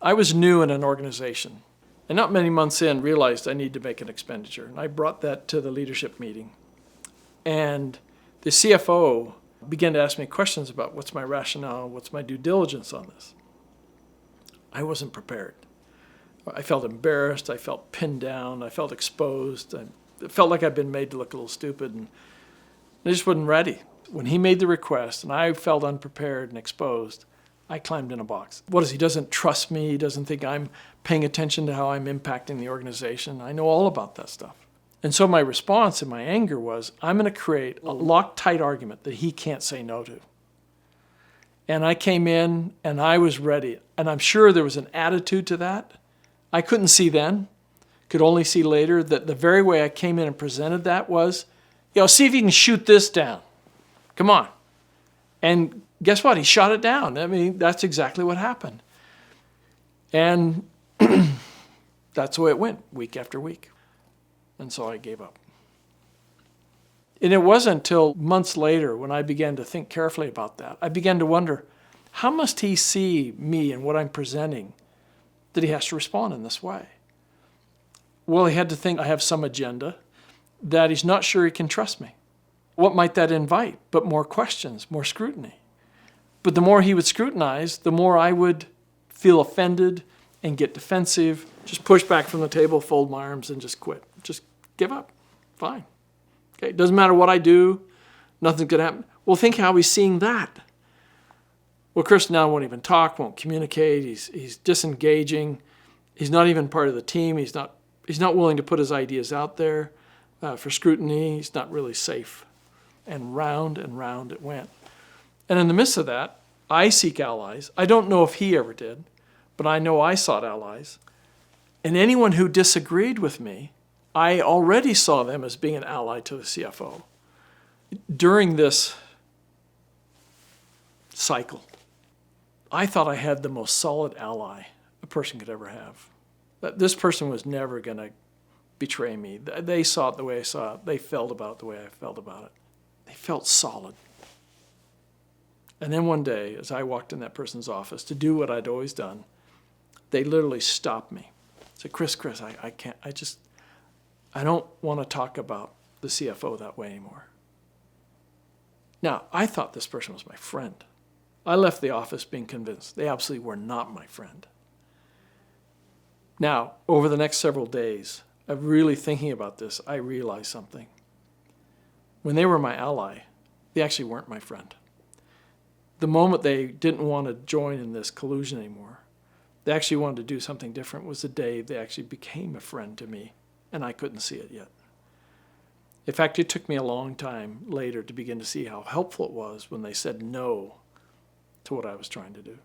I was new in an organization, and not many months in realized I need to make an expenditure. And I brought that to the leadership meeting. And the CFO began to ask me questions about what's my rationale, what's my due diligence on this. I wasn't prepared. I felt embarrassed, I felt pinned down, I felt exposed. It felt like I'd been made to look a little stupid, and I just wasn't ready. When he made the request and I felt unprepared and exposed, I climbed in a box. What is he doesn't trust me, he doesn't think I'm paying attention to how I'm impacting the organization. I know all about that stuff. And so my response and my anger was, I'm going to create a Loctite argument that he can't say no to. And I came in and I was ready. And I'm sure there was an attitude to that. I couldn't see then, could only see later, that the very way I came in and presented that was, see if you can shoot this down. Come on. And guess what? He shot it down. I mean, that's exactly what happened. And that's the way it went, week after week. And so I gave up. And it wasn't until months later when I began to think carefully about that. I began to wonder, how must he see me and what I'm presenting that he has to respond in this way? Well, he had to think I have some agenda, that he's not sure he can trust me. What might that invite? But more questions, more scrutiny. But the more he would scrutinize, the more I would feel offended and get defensive, just push back from the table, fold my arms, and just quit. Just give up. Fine. Okay, it doesn't matter what I do. Nothing's going to happen. Well, think how he's seeing that. Well, Chris now won't even talk, won't communicate. He's disengaging. He's not even part of the team. He's not willing to put his ideas out there for scrutiny. He's not really safe. And round it went. And in the midst of that, I seek allies. I don't know if he ever did, but I know I sought allies. And anyone who disagreed with me, I already saw them as being an ally to the CFO. During this cycle, I thought I had the most solid ally a person could ever have. That this person was never going to betray me. They saw it the way I saw it. They felt about it the way I felt about it. They felt solid. And then one day, as I walked in that person's office to do what I'd always done, they literally stopped me. Said, Chris, I can't, I don't want to talk about the CFO that way anymore. Now, I thought this person was my friend. I left the office being convinced they absolutely were not my friend. Now, over the next several days of really thinking about this, I realized something. When they were my ally, they actually weren't my friend. The moment they didn't want to join in this collusion anymore, they actually wanted to do something different, was the day they actually became a friend to me, and I couldn't see it yet. In fact, it took me a long time later to begin to see how helpful it was when they said no to what I was trying to do.